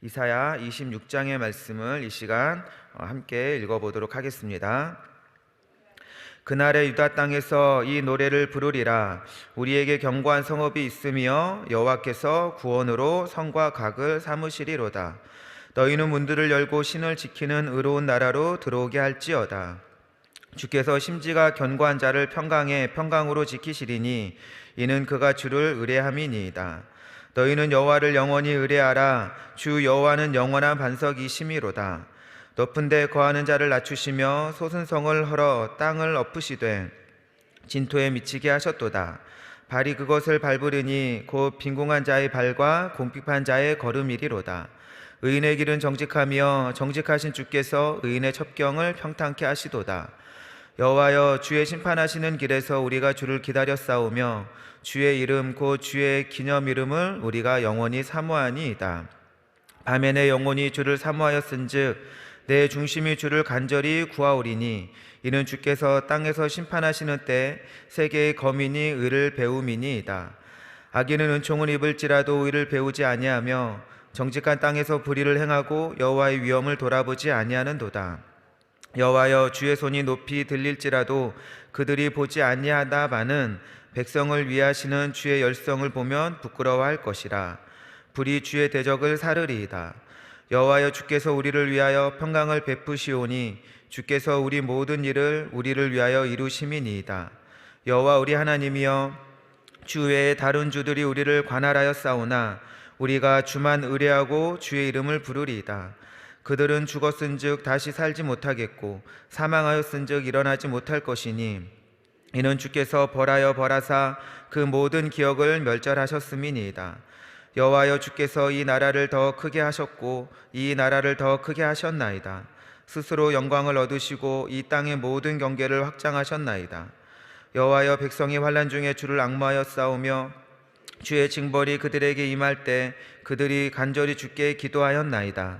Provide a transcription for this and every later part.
이사야 26장의 말씀을 이 시간 함께 읽어보도록 하겠습니다. 그날의 유다 땅에서 이 노래를 부르리라. 우리에게 견고한 성읍이 있으며 여호와께서 구원으로 성과 각을 삼으시리로다. 너희는 문들을 열고 신을 지키는 의로운 나라로 들어오게 할지어다. 주께서 심지가 견고한 자를 평강에 평강으로 지키시리니 이는 그가 주를 의뢰함이니이다. 너희는 여호와를 영원히 의뢰하라. 주 여호와는 영원한 반석이심이로다. 높은 데 거하는 자를 낮추시며 솟은 성을 헐어 땅을 엎으시되 진토에 미치게 하셨도다. 발이 그것을 밟으리니 곧 빈궁한 자의 발과 궁핍한 자의 걸음이리로다. 의인의 길은 정직하며 정직하신 주께서 의인의 첩경을 평탄케 하시도다. 여호와여, 주의 심판하시는 길에서 우리가 주를 기다려 싸우며 주의 이름 곧 주의 기념 이름을 우리가 영원히 사모하니이다. 밤에 내 영혼이 주를 사모하였은즉 내 중심이 주를 간절히 구하오리니 이는 주께서 땅에서 심판하시는 때 세계의 거민이 의를 배움이니이다. 악인은 은총을 입을지라도 의를 배우지 아니하며 정직한 땅에서 불의를 행하고 여호와의 위엄을 돌아보지 아니하는도다. 여호와여, 주의 손이 높이 들릴지라도 그들이 보지 아니하다마는 백성을 위하시는 주의 열성을 보면 부끄러워할 것이라. 불이 주의 대적을 사르리이다. 여호와여, 주께서 우리를 위하여 평강을 베푸시오니 주께서 우리 모든 일을 우리를 위하여 이루심이니이다. 여호와 우리 하나님이여, 주 외에 다른 주들이 우리를 관할하여 싸우나 우리가 주만 의뢰하고 주의 이름을 부르리이다. 그들은 죽었은즉 다시 살지 못하겠고 사망하였은즉 일어나지 못할 것이니 이는 주께서 벌하여 벌하사 그 모든 기억을 멸절하셨음이니이다. 여호와여, 주께서 이 나라를 더 크게 하셨고 이 나라를 더 크게 하셨나이다. 스스로 영광을 얻으시고 이 땅의 모든 경계를 확장하셨나이다. 여호와여, 백성이 환난 중에 주를 앙모하여 싸우며 주의 징벌이 그들에게 임할 때 그들이 간절히 주께 기도하였나이다.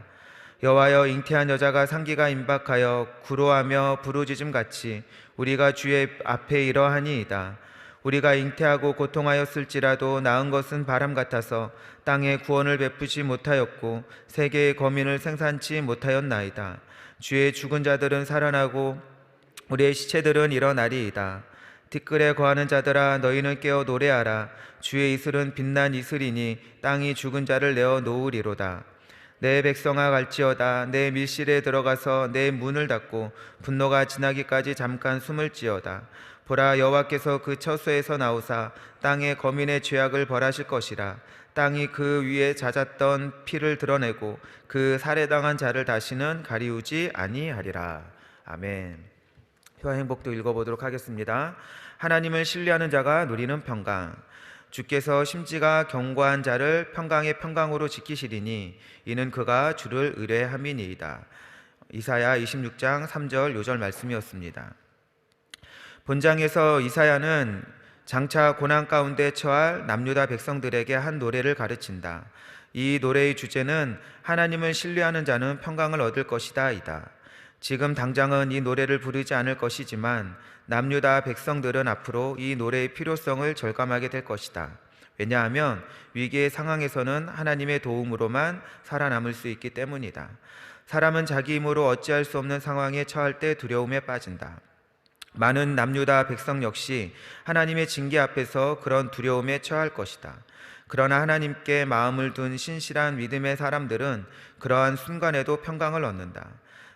여호와여, 잉태한 여자가 상기가 임박하여 구로하며 부르짖음같이 우리가 주의 앞에 이러하니이다. 우리가 잉태하고 고통하였을지라도 낳은 것은 바람 같아서 땅에 구원을 베푸지 못하였고 세계의 거민을 생산치 못하였나이다. 주의 죽은 자들은 살아나고 우리의 시체들은 일어나리이다. 티끌에 거하는 자들아, 너희는 깨어 노래하라. 주의 이슬은 빛난 이슬이니 땅이 죽은 자를 내어 놓으리로다. 내 백성아, 갈지어다. 내 밀실에 들어가서 내 문을 닫고 분노가 지나기까지 잠깐 숨을지어다. 보라, 여호와께서 그 처소에서 나오사 땅의 거민의 죄악을 벌하실 것이라. 땅이 그 위에 잦았던 피를 드러내고 그 살해당한 자를 다시는 가리우지 아니하리라. 아멘. 표와 행복도 읽어보도록 하겠습니다. 하나님을 신뢰하는 자가 누리는 평강. 주께서 심지가 견고한 자를 평강의 평강으로 지키시리니 이는 그가 주를 의뢰함이니이다. 이사야 26장 3절 요절 말씀이었습니다. 본장에서 이사야는 장차 고난 가운데 처할 남유다 백성들에게 한 노래를 가르친다. 이 노래의 주제는 하나님을 신뢰하는 자는 평강을 얻을 것이다 이다. 지금 당장은 이 노래를 부르지 않을 것이지만 남유다 백성들은 앞으로 이 노래의 필요성을 절감하게 될 것이다. 왜냐하면 위기의 상황에서는 하나님의 도움으로만 살아남을 수 있기 때문이다. 사람은 자기 힘으로 어찌할 수 없는 상황에 처할 때 두려움에 빠진다. 많은 남유다 백성 역시 하나님의 징계 앞에서 그런 두려움에 처할 것이다. 그러나 하나님께 마음을 둔 신실한 믿음의 사람들은 그러한 순간에도 평강을 얻는다.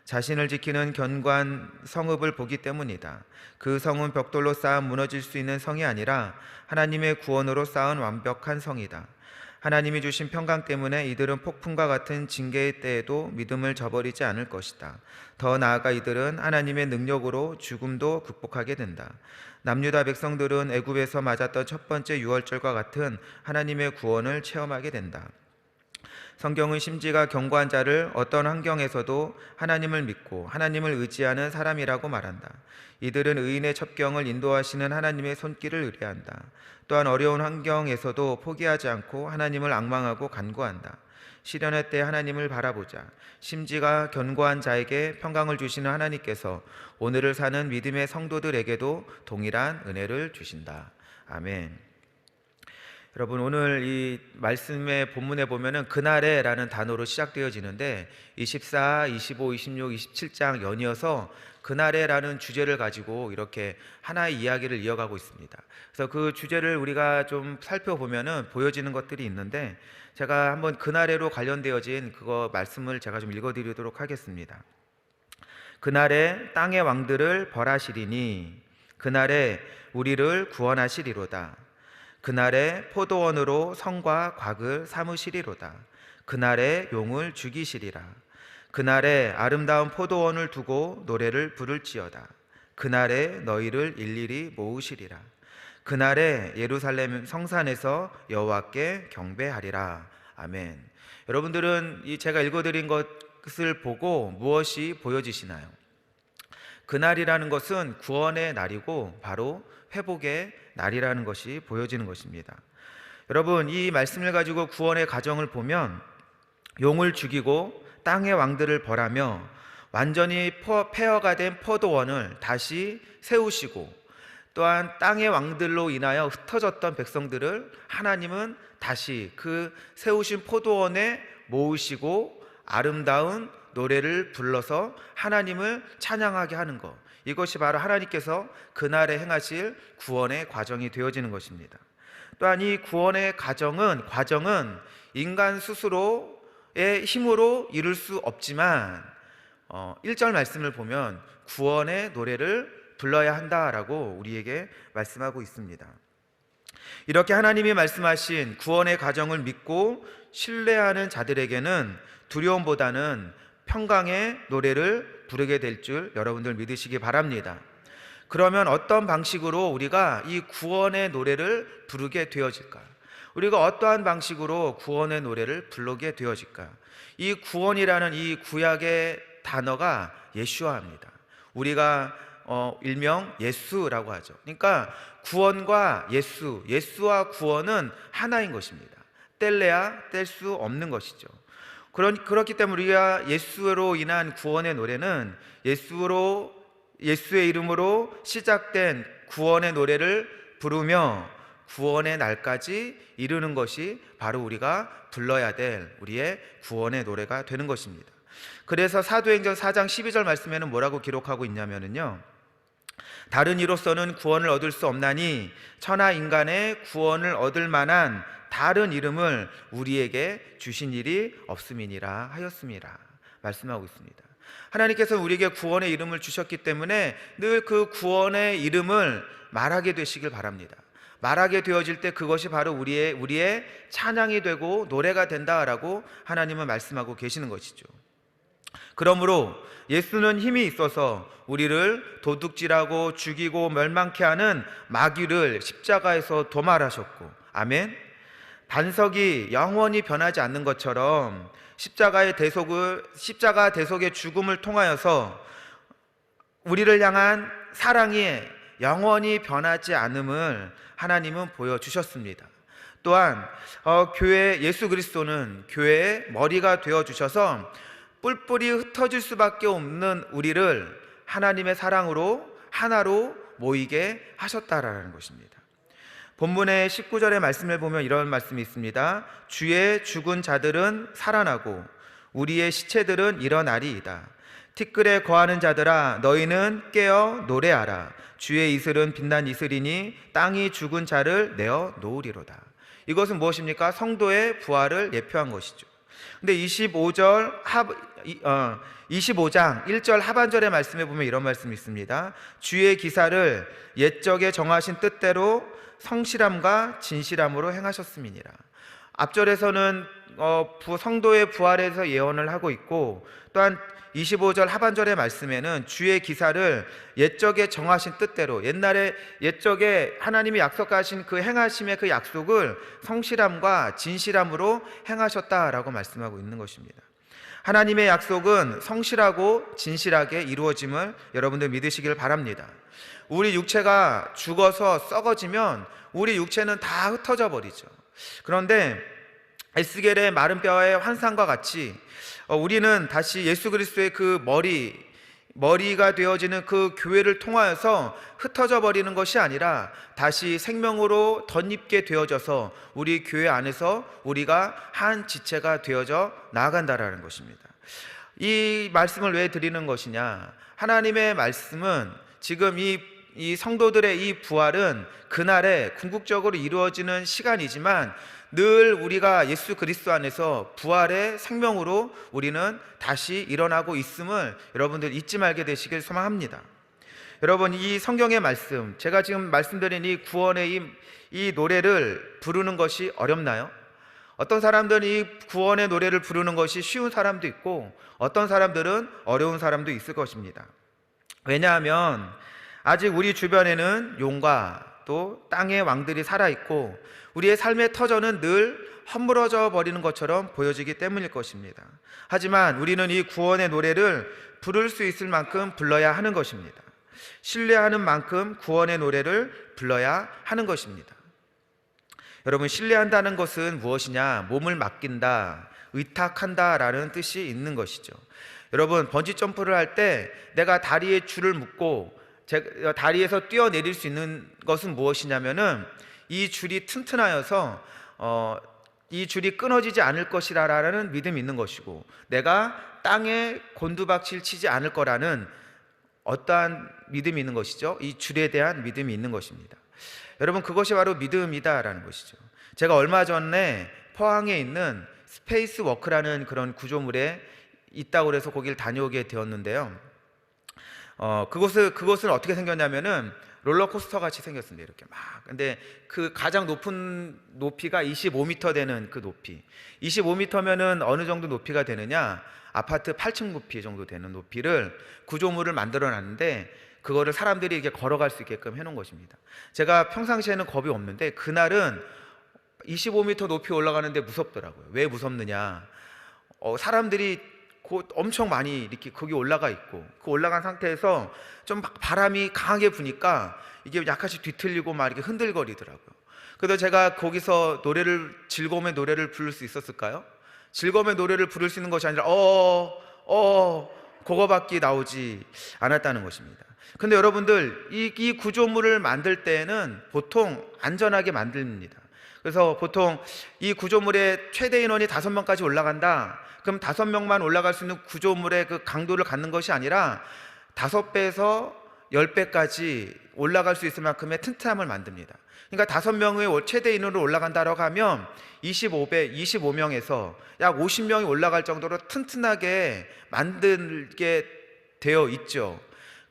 자신을 지키는 견고한 성읍을 보기 때문이다. 그 성은 벽돌로 쌓아 무너질 수 있는 성이 아니라 하나님의 구원으로 쌓은 완벽한 성이다. 하나님이 주신 평강 때문에 이들은 폭풍과 같은 징계의 때에도 믿음을 저버리지 않을 것이다. 더 나아가 이들은 하나님의 능력으로 죽음도 극복하게 된다. 남유다 백성들은 애굽에서 맞았던 첫 번째 유월절과 같은 하나님의 구원을 체험하게 된다. 성경은 심지가 견고한 자를 어떤 환경에서도 하나님을 믿고 하나님을 의지하는 사람이라고 말한다. 이들은 의인의 첩경을 인도하시는 하나님의 손길을 의뢰한다. 또한 어려운 환경에서도 포기하지 않고 하나님을 앙망하고 간구한다. 시련의 때 하나님을 바라보자. 심지가 견고한 자에게 평강을 주시는 하나님께서 오늘을 사는 믿음의 성도들에게도 동일한 은혜를 주신다. 아멘. 여러분, 오늘 이 말씀의 본문에 보면은 그날에라는 단어로 시작되어지는데 24, 25, 26, 27장 연이어서 그날에라는 주제를 가지고 이렇게 하나의 이야기를 이어가고 있습니다. 그래서 그 주제를 우리가 좀 살펴보면은 보여지는 것들이 있는데, 제가 한번 그날에로 관련되어진 그거 말씀을 제가 좀 읽어드리도록 하겠습니다. 그날에 땅의 왕들을 벌하시리니 그날에 우리를 구원하시리로다. 그날에 포도원으로 성과 곽을 삼으시리로다. 그날에 용을 죽이시리라. 그날에 아름다운 포도원을 두고 노래를 부를지어다. 그날에 너희를 일일이 모으시리라. 그날에 예루살렘 성산에서 여호와께 경배하리라. 아멘. 여러분들은 이 제가 읽어드린 것을 보고 무엇이 보여지시나요? 그날이라는 것은 구원의 날이고 바로 회복의 날이라는 것이 보여지는 것입니다. 여러분, 이 말씀을 가지고 구원의 과정을 보면 용을 죽이고 땅의 왕들을 벌하며 완전히 폐허가 된 포도원을 다시 세우시고, 또한 땅의 왕들로 인하여 흩어졌던 백성들을 하나님은 다시 그 세우신 포도원에 모으시고 아름다운 노래를 불러서 하나님을 찬양하게 하는 것, 이것이 바로 하나님께서 그날에 행하실 구원의 과정이 되어지는 것입니다. 또한 이 구원의 과정은 인간 스스로의 힘으로 이룰 수 없지만 1절 말씀을 보면 구원의 노래를 불러야 한다라고 우리에게 말씀하고 있습니다. 이렇게 하나님이 말씀하신 구원의 과정을 믿고 신뢰하는 자들에게는 두려움보다는 평강의 노래를 부르게 될 줄 여러분들 믿으시기 바랍니다. 그러면 어떤 방식으로 우리가 이 구원의 노래를 부르게 되어질까? 우리가 어떠한 방식으로 구원의 노래를 부르게 되어질까? 이 구원이라는 이 구약의 단어가 예수아입니다. 우리가 일명 예수라고 하죠. 그러니까 구원과 예수와 구원은 하나인 것입니다. 뗄래야 뗄 수 없는 것이죠. 그렇기 때문에 우리가 예수로 인한 구원의 노래는 예수의 이름으로 시작된 구원의 노래를 부르며 구원의 날까지 이루는 것이 바로 우리가 불러야 될 우리의 구원의 노래가 되는 것입니다. 그래서 사도행전 4장 12절 말씀에는 뭐라고 기록하고 있냐면요, 다른 이로서는 구원을 얻을 수 없나니 천하 인간의 구원을 얻을 만한 다른 이름을 우리에게 주신 일이 없음이니라 하였음이라 말씀하고 있습니다. 하나님께서 우리에게 구원의 이름을 주셨기 때문에 늘 그 구원의 이름을 말하게 되시길 바랍니다. 말하게 되어질 때 그것이 바로 우리의 찬양이 되고 노래가 된다라고 하나님은 말씀하고 계시는 것이죠. 그러므로 예수는 힘이 있어서 우리를 도둑질하고 죽이고 멸망케 하는 마귀를 십자가에서 도말하셨고, 아멘. 반석이 영원히 변하지 않는 것처럼 십자가 대속의 죽음을 통하여서 우리를 향한 사랑이 영원히 변하지 않음을 하나님은 보여주셨습니다. 또한 교회 예수 그리스도는 교회의 머리가 되어주셔서 뿔뿔이 흩어질 수밖에 없는 우리를 하나님의 사랑으로 하나로 모이게 하셨다라는 것입니다. 본문의 19절의 말씀을 보면 이런 말씀이 있습니다. 주의 죽은 자들은 살아나고 우리의 시체들은 일어나리이다. 티끌에 거하는 자들아 너희는 깨어 노래하라. 주의 이슬은 빛난 이슬이니 땅이 죽은 자를 내어 놓으리로다. 이것은 무엇입니까? 성도의 부활을 예표한 것이죠. 근데 25장 1절 하반절의 말씀에 보면 이런 말씀이 있습니다. 주의 기사를 옛적에 정하신 뜻대로 성실함과 진실함으로 행하셨음이니라. 앞절에서는 성도의 부활에서 예언을 하고 있고, 또한 25절 하반절의 말씀에는 주의 기사를 옛적에 정하신 뜻대로, 옛적에 하나님이 약속하신 그 행하심의 그 약속을 성실함과 진실함으로 행하셨다라고 말씀하고 있는 것입니다. 하나님의 약속은 성실하고 진실하게 이루어짐을 여러분들 믿으시길 바랍니다. 우리 육체가 죽어서 썩어지면 우리 육체는 다 흩어져 버리죠. 그런데 에스겔의 마른 뼈의 환상과 같이 우리는 다시 예수 그리스도의 그 머리, 머리가 되어지는 그 교회를 통하여서 흩어져 버리는 것이 아니라 다시 생명으로 덧입게 되어져서 우리 교회 안에서 우리가 한 지체가 되어져 나아간다라는 것입니다. 이 말씀을 왜 드리는 것이냐? 하나님의 말씀은 지금 이 성도들의 이 부활은 그날에 궁극적으로 이루어지는 시간이지만 늘 우리가 예수 그리스도 안에서 부활의 생명으로 우리는 다시 일어나고 있음을 여러분들 잊지 말게 되시길 소망합니다. 여러분, 이 성경의 말씀, 제가 지금 말씀드린 이 구원의 이 노래를 부르는 것이 어렵나요? 어떤 사람들은 이 구원의 노래를 부르는 것이 쉬운 사람도 있고 어떤 사람들은 어려운 사람도 있을 것입니다. 왜냐하면 아직 우리 주변에는 용과 또 땅의 왕들이 살아있고 우리의 삶의 터전은 늘 허물어져 버리는 것처럼 보여지기 때문일 것입니다. 하지만 우리는 이 구원의 노래를 부를 수 있을 만큼 불러야 하는 것입니다. 신뢰하는 만큼 구원의 노래를 불러야 하는 것입니다. 여러분, 신뢰한다는 것은 무엇이냐? 몸을 맡긴다, 의탁한다 라는 뜻이 있는 것이죠. 여러분, 번지 점프를 할 때 내가 다리에 줄을 묶고 다리에서 뛰어내릴 수 있는 것은 무엇이냐면은 이 줄이 튼튼하여서 이 줄이 끊어지지 않을 것이라는 믿음이 있는 것이고 내가 땅에 곤두박질 치지 않을 거라는 어떠한 믿음이 있는 것이죠. 이 줄에 대한 믿음이 있는 것입니다. 여러분, 그것이 바로 믿음이다라는 것이죠. 제가 얼마 전에 포항에 있는 스페이스 워크라는 그런 구조물에 있다고 해서 거기를 다녀오게 되었는데요. 그곳은 어떻게 생겼냐면은 롤러코스터 같이 생겼습니다. 이렇게 막. 근데 그 가장 높은 높이가 25m 되는 그 높이. 25m면은 어느 정도 높이가 되느냐? 아파트 8층 높이 정도 되는 높이를 구조물을 만들어 놨는데 그거를 사람들이 이렇게 걸어갈 수 있게끔 해놓은 것입니다. 제가 평상시에는 겁이 없는데 그날은 25m 높이 올라가는데 무섭더라고요. 왜 무섭느냐? 사람들이 엄청 많이 이렇게 거기 올라가 있고 그 올라간 상태에서 좀 바람이 강하게 부니까 이게 약간씩 뒤틀리고 막 이렇게 흔들거리더라고요. 그래서 제가 거기서 즐거움의 노래를 부를 수 있었을까요? 즐거움의 노래를 부를 수 있는 것이 아니라 그거밖에 나오지 않았다는 것입니다. 근데 여러분들 이 구조물을 만들 때는 보통 안전하게 만듭니다. 그래서 보통 이 구조물의 최대 인원이 5명까지 올라간다. 그럼 5명만 올라갈 수 있는 구조물의 그 강도를 갖는 것이 아니라 5배에서 10배까지 올라갈 수 있을 만큼의 튼튼함을 만듭니다. 그러니까 5명의 최대 인원으로 올라간다고 하면 25명에서 약 50명이 올라갈 정도로 튼튼하게 만들게 되어 있죠.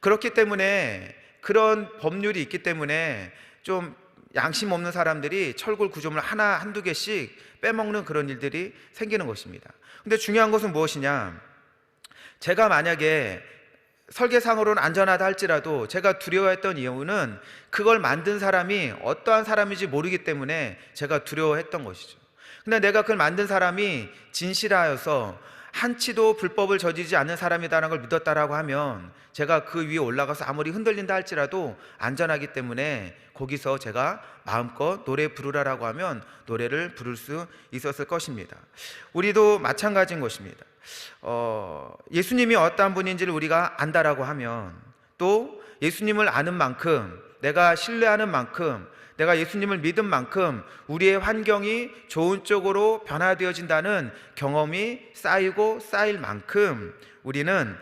그렇기 때문에 그런 법률이 있기 때문에 좀 양심 없는 사람들이 철골 구조물 한두 개씩 빼먹는 그런 일들이 생기는 것입니다. 근데 중요한 것은 무엇이냐? 제가 만약에 설계상으로는 안전하다 할지라도 제가 두려워했던 이유는 그걸 만든 사람이 어떠한 사람인지 모르기 때문에 제가 두려워했던 것이죠. 근데 내가 그걸 만든 사람이 진실하여서 한치도 불법을 저지르지 않는 사람이라는 걸 믿었다라고 하면 제가 그 위에 올라가서 아무리 흔들린다 할지라도 안전하기 때문에 거기서 제가 마음껏 노래 부르라라고 하면 노래를 부를 수 있었을 것입니다. 우리도 마찬가지인 것입니다. 예수님이 어떠한 분인지를 우리가 안다라고 하면 또 예수님을 아는 만큼 내가 신뢰하는 만큼 내가 예수님을 믿은 만큼 우리의 환경이 좋은 쪽으로 변화되어진다는 경험이 쌓이고 쌓일 만큼 우리는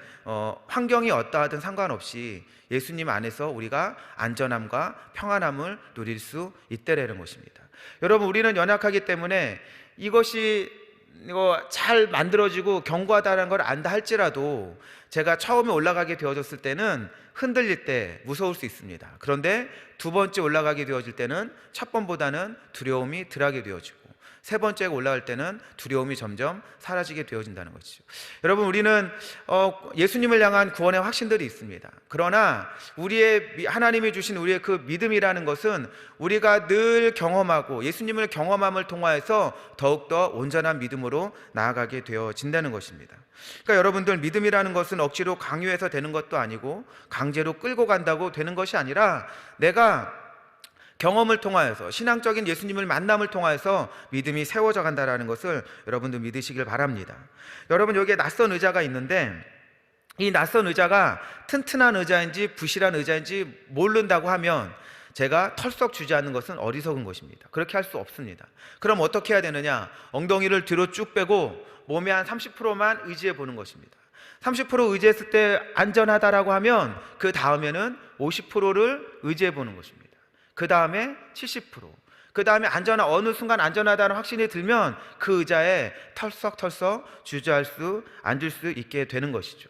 환경이 어떠하든 상관없이 예수님 안에서 우리가 안전함과 평안함을 누릴 수 있다라는 것입니다. 여러분, 우리는 연약하기 때문에 이것이 잘 만들어지고 견고하다는 걸 안다 할지라도 제가 처음에 올라가게 되어졌을 때는 흔들릴 때 무서울 수 있습니다. 그런데 두 번째 올라가게 되어질 때는 첫 번보다는 두려움이 덜하게 되어지고 세 번째가 올라갈 때는 두려움이 점점 사라지게 되어진다는 것이죠. 여러분, 우리는 예수님을 향한 구원의 확신들이 있습니다. 그러나 하나님이 주신 우리의 그 믿음이라는 것은 우리가 늘 경험하고 예수님을 경험함을 통하여서 더욱더 온전한 믿음으로 나아가게 되어진다는 것입니다. 그러니까 여러분들, 믿음이라는 것은 억지로 강요해서 되는 것도 아니고 강제로 끌고 간다고 되는 것이 아니라 내가 경험을 통하여서 신앙적인 예수님을 만남을 통하여서 믿음이 세워져 간다는 것을 여러분들 믿으시길 바랍니다. 여러분, 여기에 낯선 의자가 있는데 이 낯선 의자가 튼튼한 의자인지 부실한 의자인지 모른다고 하면 제가 털썩 주저앉는 것은 어리석은 것입니다. 그렇게 할 수 없습니다. 그럼 어떻게 해야 되느냐? 엉덩이를 뒤로 쭉 빼고 몸의 한 30%만 의지해 보는 것입니다. 30% 의지했을 때 안전하다라고 하면 그 다음에는 50%를 의지해 보는 것입니다. 그 다음에 70%, 그 다음에 어느 순간 안전하다는 확신이 들면 그 의자에 털썩 앉을 수 있게 되는 것이죠.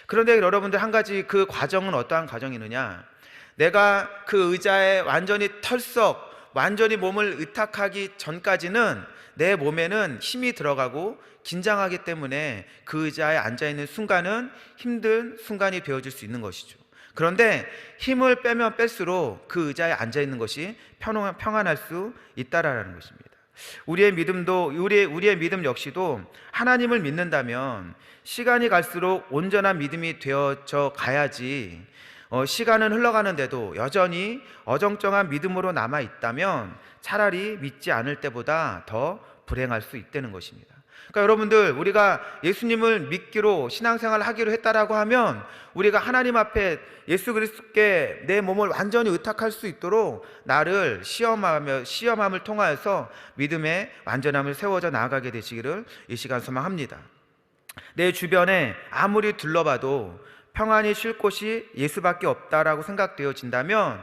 그런데 여러분들, 한 가지 그 과정은 어떠한 과정이느냐? 내가 그 의자에 완전히 몸을 의탁하기 전까지는 내 몸에는 힘이 들어가고 긴장하기 때문에 그 의자에 앉아있는 순간은 힘든 순간이 되어질 수 있는 것이죠. 그런데 힘을 빼면 뺄수록 그 의자에 앉아있는 것이 평안할 수 있다라는 것입니다. 우리의 믿음 역시도 하나님을 믿는다면 시간이 갈수록 온전한 믿음이 되어져 가야지, 시간은 흘러가는데도 여전히 어정쩡한 믿음으로 남아있다면 차라리 믿지 않을 때보다 더 불행할 수 있다는 것입니다. 그러니까 여러분들, 우리가 예수님을 믿기로 신앙생활을 하기로 했다라고 하면 우리가 하나님 앞에 예수 그리스도께 내 몸을 완전히 의탁할 수 있도록 나를 시험함을 통하여서 믿음의 완전함을 세워져 나아가게 되시기를 이 시간 소망합니다. 내 주변에 아무리 둘러봐도 평안히 쉴 곳이 예수밖에 없다라고 생각되어진다면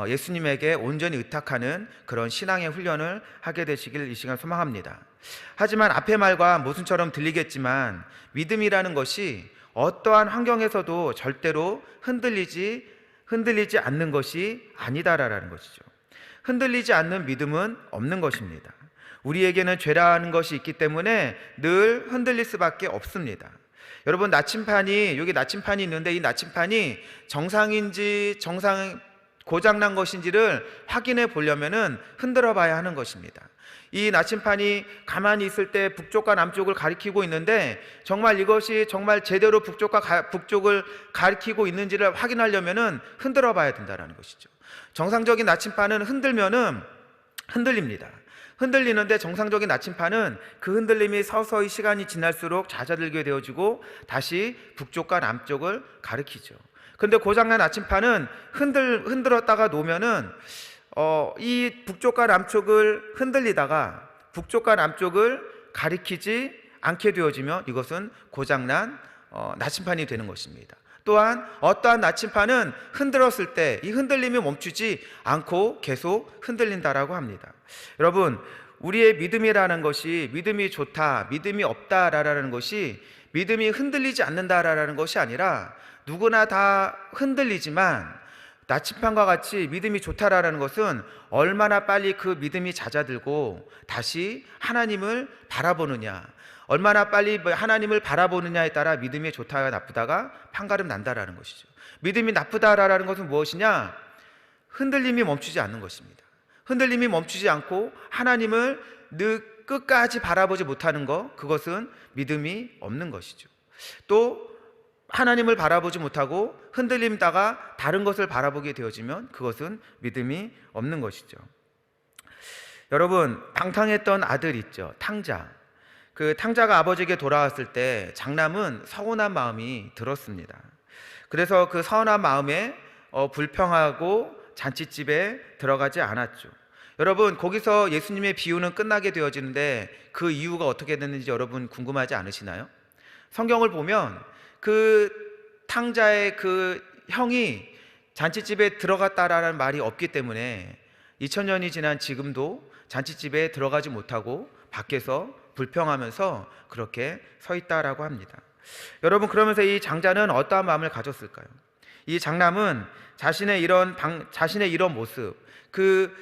예수님에게 온전히 의탁하는 그런 신앙의 훈련을 하게 되시길 이 시간 소망합니다. 하지만 앞의 말과 모순처럼 들리겠지만 믿음이라는 것이 어떠한 환경에서도 절대로 흔들리지 않는 것이 아니다라는 것이죠. 흔들리지 않는 믿음은 없는 것입니다. 우리에게는 죄라는 것이 있기 때문에 늘 흔들릴 수밖에 없습니다. 여러분, 여기 나침판이 있는데 이 나침판이 정상인지 고장난 것인지를 확인해 보려면은 흔들어 봐야 하는 것입니다. 이 나침판이 가만히 있을 때 북쪽과 남쪽을 가리키고 있는데 이것이 정말 제대로 북쪽을 가리키고 있는지를 확인하려면은 흔들어 봐야 된다는 것이죠. 정상적인 나침판은 흔들면은 흔들립니다. 흔들리는데 정상적인 나침판은 그 흔들림이 서서히 시간이 지날수록 잦아들게 되어지고 다시 북쪽과 남쪽을 가리키죠. 그런데 고장난 나침판은 흔들었다가 놓으면은 이 북쪽과 남쪽을 흔들리다가 북쪽과 남쪽을 가리키지 않게 되어지면 이것은 고장난 나침판이 되는 것입니다. 또한 어떠한 나침판은 흔들었을 때 이 흔들림이 멈추지 않고 계속 흔들린다라고 합니다. 여러분, 우리의 믿음이라는 것이 믿음이 좋다, 믿음이 없다라는 것이 믿음이 흔들리지 않는다라는 것이 아니라 누구나 다 흔들리지만 나침판과 같이 믿음이 좋다라는 것은 얼마나 빨리 그 믿음이 잦아들고 다시 하나님을 바라보느냐, 얼마나 빨리 하나님을 바라보느냐에 따라 믿음이 좋다가 나쁘다가 판가름 난다라는 것이죠. 믿음이 나쁘다라는 것은 무엇이냐? 흔들림이 멈추지 않는 것입니다. 흔들림이 멈추지 않고 하나님을 끝까지 바라보지 못하는 것, 그것은 믿음이 없는 것이죠. 또 하나님을 바라보지 못하고 흔들림다가 다른 것을 바라보게 되어지면 그것은 믿음이 없는 것이죠. 여러분, 방탕했던 아들 있죠, 탕자. 그 탕자가 아버지에게 돌아왔을 때 장남은 서운한 마음이 들었습니다. 그래서 그 서운한 마음에 불평하고 잔칫집에 들어가지 않았죠. 여러분, 거기서 예수님의 비유는 끝나게 되어지는데 그 이유가 어떻게 됐는지 여러분 궁금하지 않으시나요? 성경을 보면 그 탕자의 그 형이 잔칫집에 들어갔다라는 말이 없기 때문에 2000년이 지난 지금도 잔칫집에 들어가지 못하고 밖에서 불평하면서 그렇게 서 있다라고 합니다. 여러분, 그러면서 이 장자는 어떠한 마음을 가졌을까요? 이 장남은 자신의 이런 모습, 그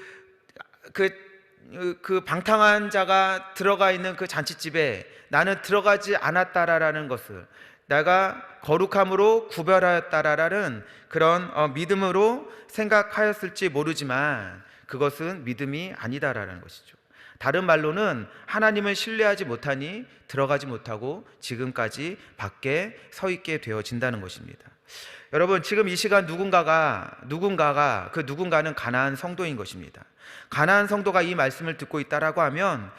방탕한 자가 들어가 있는 그 잔칫집에 나는 들어가지 않았다라는 것을, 내가 거룩함으로 구별하였다라는 그런 믿음으로 생각하였을지 모르지만 그것은 믿음이 아니다라는 것이죠. 다른 말로는 하나님을 신뢰하지 못하니 들어가지 못하고 지금까지 밖에 서 있게 되어진다는 것입니다. 여러분, 지금 이 시간 누군가가 그 누군가는 가나안 성도인 것입니다. 가나안 성도가 이 말씀을 듣고 있다라고 하면,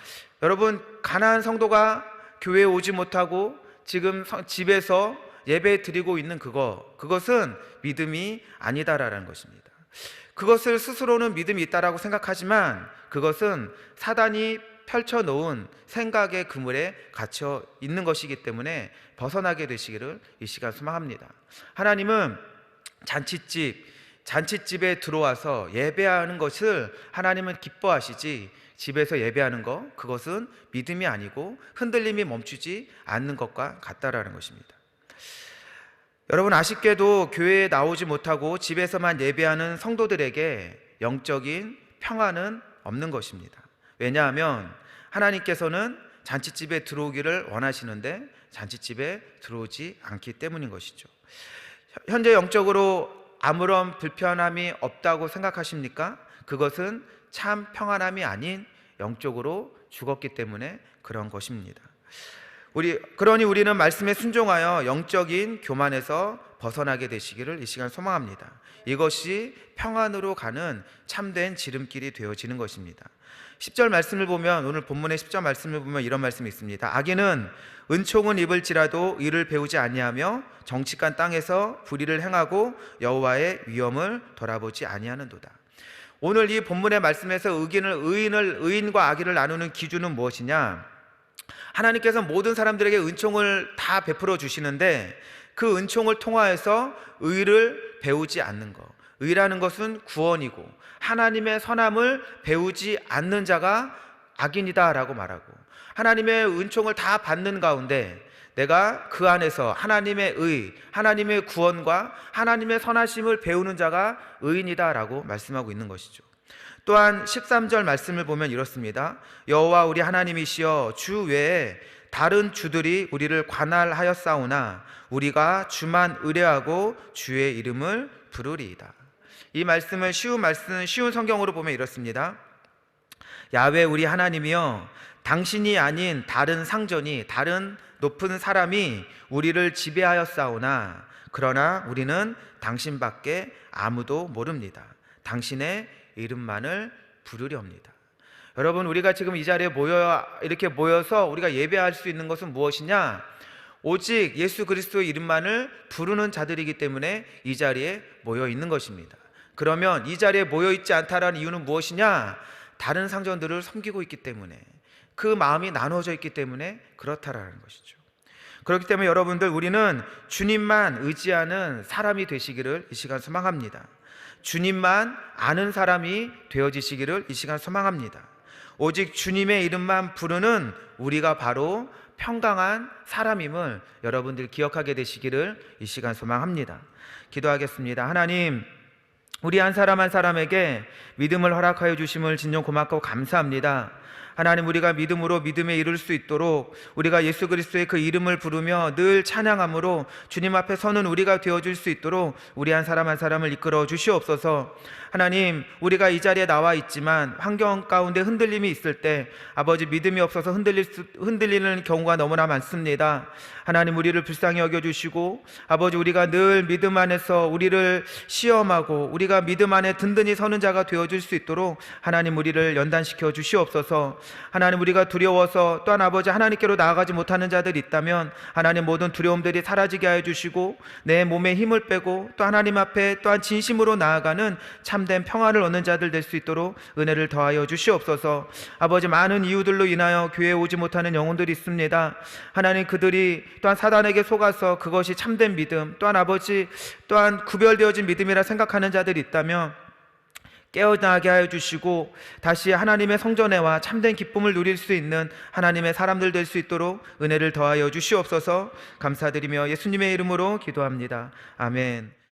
여러분, 가나안 성도가 교회에 오지 못하고 지금 집에서 예배 드리고 있는 그것은 믿음이 아니다라는 것입니다. 그것을 스스로는 믿음이 있다라고 생각하지만 그것은 사단이 펼쳐놓은 생각의 그물에 갇혀 있는 것이기 때문에 벗어나게 되시기를 이 시간 소망합니다. 하나님은 잔치집에 들어와서 예배하는 것을 하나님은 기뻐하시지, 집에서 예배하는 것, 그것은 믿음이 아니고 흔들림이 멈추지 않는 것과 같다라는 것입니다. 여러분, 아쉽게도 교회에 나오지 못하고 집에서만 예배하는 성도들에게 영적인 평안은 없는 것입니다. 왜냐하면 하나님께서는 잔치집에 들어오기를 원하시는데 잔치집에 들어오지 않기 때문인 것이죠. 현재 영적으로 아무런 불편함이 없다고 생각하십니까? 그것은 참 평안함이 아닌 영적으로 죽었기 때문에 그런 것입니다. 그러니 우리는 말씀에 순종하여 영적인 교만에서 벗어나게 되시기를 이 시간 소망합니다. 이것이 평안으로 가는 참된 지름길이 되어지는 것입니다. 10절 말씀을 보면, 오늘 본문의 10절 말씀을 보면 이런 말씀이 있습니다. 악인은 은총은 입을지라도 의를 배우지 아니하며 정직한 땅에서 불의를 행하고 여호와의 위엄을 돌아보지 아니하는도다. 오늘 이 본문의 말씀에서 의인과 악인을 나누는 기준은 무엇이냐? 하나님께서 모든 사람들에게 은총을 다 베풀어 주시는데 그 은총을 통하여서 의를 배우지 않는 것, 의라는 것은 구원이고 하나님의 선함을 배우지 않는 자가 악인이다라고 말하고, 하나님의 은총을 다 받는 가운데 내가 그 안에서 하나님의 의, 하나님의 구원과 하나님의 선하심을 배우는 자가 의인이다라고 말씀하고 있는 것이죠. 또한 13절 말씀을 보면 이렇습니다. 여호와 우리 하나님이시여 주 외에 다른 주들이 우리를 관할하였사오나 우리가 주만 의뢰하고 주의 이름을 부르리이다. 이 말씀을 쉬운 성경으로 보면 이렇습니다. 야훼 우리 하나님이여, 당신이 아닌 다른 상전이, 다른 높은 사람이 우리를 지배하였사오나 그러나 우리는 당신밖에 아무도 모릅니다. 당신의 이름만을 부르렵니다. 여러분, 우리가 지금 이 자리에 이렇게 모여서 우리가 예배할 수 있는 것은 무엇이냐? 오직 예수 그리스도의 이름만을 부르는 자들이기 때문에 이 자리에 모여 있는 것입니다. 그러면 이 자리에 모여 있지 않다라는 이유는 무엇이냐? 다른 상전들을 섬기고 있기 때문에, 그 마음이 나눠져 있기 때문에 그렇다라는 것이죠. 그렇기 때문에 여러분들, 우리는 주님만 의지하는 사람이 되시기를 이 시간 소망합니다. 주님만 아는 사람이 되어지시기를 이 시간 소망합니다. 오직 주님의 이름만 부르는 우리가 바로 평강한 사람임을 여러분들 기억하게 되시기를 이 시간 소망합니다. 기도하겠습니다. 하나님, 우리 한 사람 한 사람에게 믿음을 허락하여 주심을 진정 고맙고 감사합니다. 하나님, 우리가 믿음으로 믿음에 이룰 수 있도록 우리가 예수 그리스도의 그 이름을 부르며 늘 찬양함으로 주님 앞에 서는 우리가 되어줄 수 있도록 우리 한 사람 한 사람을 이끌어 주시옵소서. 하나님, 우리가 이 자리에 나와 있지만 환경 가운데 흔들림이 있을 때 아버지, 믿음이 없어서 흔들리는 경우가 너무나 많습니다. 하나님, 우리를 불쌍히 여겨주시고 아버지, 우리가 늘 믿음 안에서 우리를 시험하고 우리가 믿음 안에 든든히 서는 자가 되어줄 수 있도록 하나님, 우리를 연단시켜 주시옵소서. 하나님, 우리가 두려워서 또한 아버지 하나님께로 나아가지 못하는 자들이 있다면 하나님, 모든 두려움들이 사라지게 하여 주시고 내 몸에 힘을 빼고 또 하나님 앞에 또한 진심으로 나아가는 참된 평안을 얻는 자들 될 수 있도록 은혜를 더하여 주시옵소서. 아버지, 많은 이유들로 인하여 교회에 오지 못하는 영혼들이 있습니다. 하나님, 그들이 또한 사단에게 속아서 그것이 참된 믿음, 또한 아버지 또한 구별되어진 믿음이라 생각하는 자들이 있다면 깨어나게 하여 주시고 다시 하나님의 성전에와 참된 기쁨을 누릴 수 있는 하나님의 사람들 될 수 있도록 은혜를 더하여 주시옵소서. 감사드리며 예수님의 이름으로 기도합니다. 아멘.